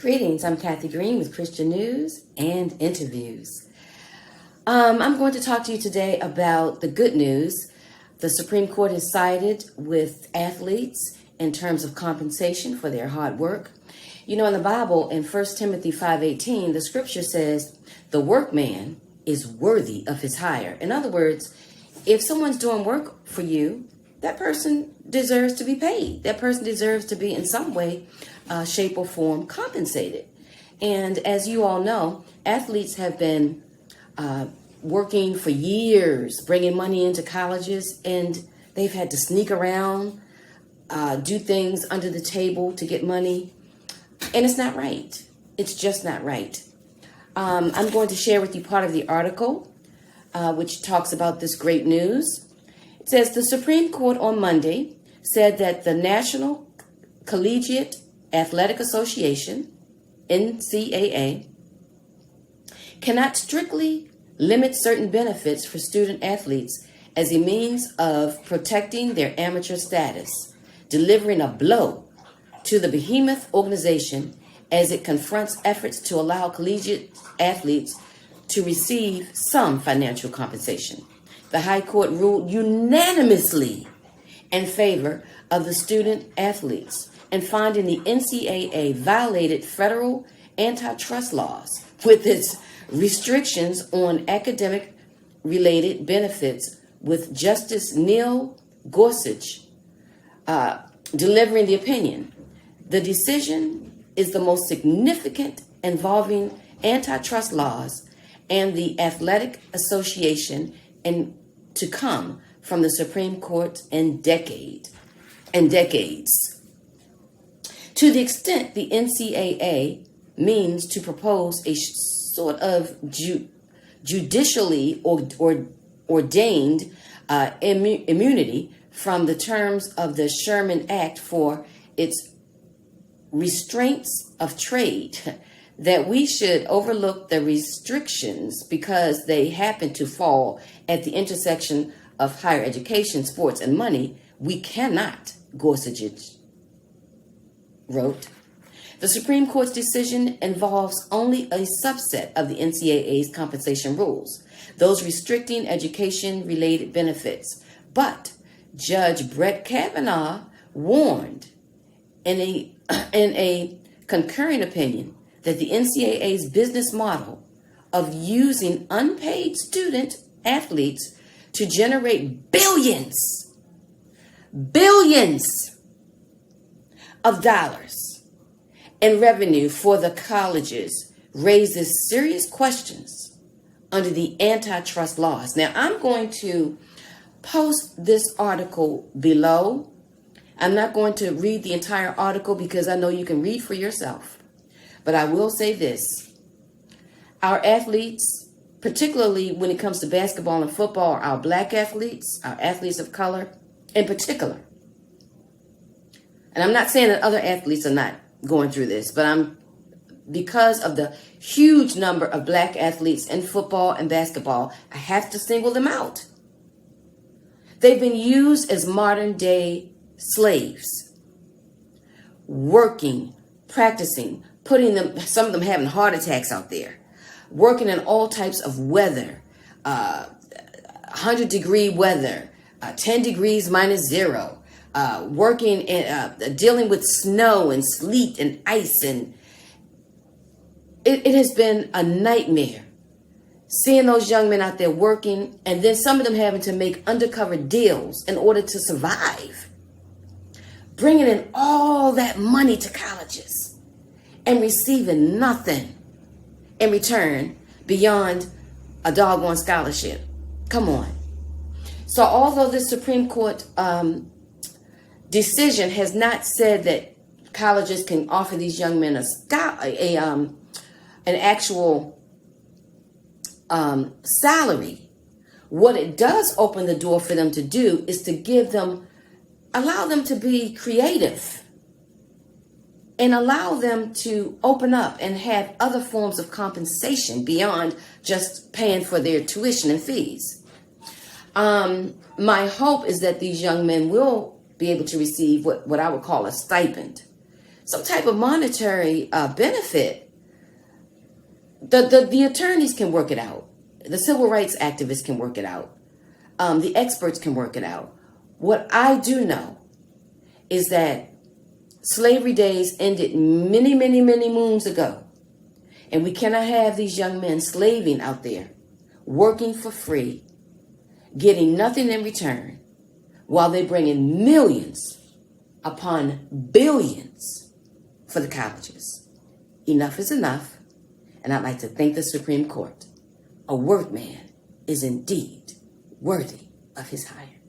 Greetings, I'm Kathy Green with Christian News and Interviews. I'm going to talk to you today about the good news. The Supreme Court has sided with athletes in terms of compensation for their hard work. You know, in the Bible, in 1 Timothy 5:18, the scripture says, the workman is worthy of his hire. In other words, if someone's doing work for you, that person deserves to be paid. That person deserves to be in some way, shape or form compensated. And as you all know, athletes have been working for years, bringing money into colleges, and they've had to sneak around, do things under the table to get money. And it's not right. It's just not right. I'm going to share with you part of the article, which talks about this great news. It says the Supreme Court on Monday said that the National Collegiate Athletic Association, NCAA, cannot strictly limit certain benefits for student athletes as a means of protecting their amateur status, delivering a blow to the behemoth organization as it confronts efforts to allow collegiate athletes to receive some financial compensation. The High Court ruled unanimously in favor of the student athletes and finding the NCAA violated federal antitrust laws with its restrictions on academic-related benefits, with Justice Neil Gorsuch delivering the opinion. The decision is the most significant involving antitrust laws and the Athletic Association and to come from the Supreme Court in decades. To the extent the NCAA means to propose a sort of judicially ordained immunity from the terms of the Sherman Act for its restraints of trade, that we should overlook the restrictions because they happen to fall at the intersection of higher education, sports, and money, we cannot, Gorsuch wrote. The Supreme Court's decision involves only a subset of the NCAA's compensation rules, those restricting education-related benefits. But Judge Brett Kavanaugh warned in a concurring opinion that the NCAA's business model of using unpaid student athletes to generate billions of dollars in revenue for the colleges raises serious questions under the antitrust laws. Now, I'm going to post this article below. I'm not going to read the entire article because I know you can read for yourself. But I will say this. Our athletes, particularly when it comes to basketball and football, our black athletes, our athletes of color in particular. And I'm not saying that other athletes are not going through this, but because of the huge number of black athletes in football and basketball, I have to single them out. They've been used as modern day slaves, working, practicing, some of them having heart attacks out there, working in all types of weather, 100-degree weather, 10 degrees minus zero, working in, dealing with snow and sleet and ice. And it has been a nightmare seeing those young men out there working, and then some of them having to make undercover deals in order to survive, bringing in all that money to colleges and receiving nothing in return beyond a doggone scholarship. Come on. So although the Supreme Court decision has not said that colleges can offer these young men an actual salary, what it does open the door for them to do is to allow them to be creative and allow them to open up and have other forms of compensation beyond just paying for their tuition and fees. My hope is that these young men will be able to receive what I would call a stipend, some type of monetary benefit, the attorneys can work it out. The civil rights activists can work it out. The experts can work it out. What I do know is that slavery days ended many, many, many moons ago. And we cannot have these young men slaving out there, working for free, getting nothing in return, while they bring in millions upon billions for the colleges. Enough is enough, and I'd like to thank the Supreme Court. A workman is indeed worthy of his hire.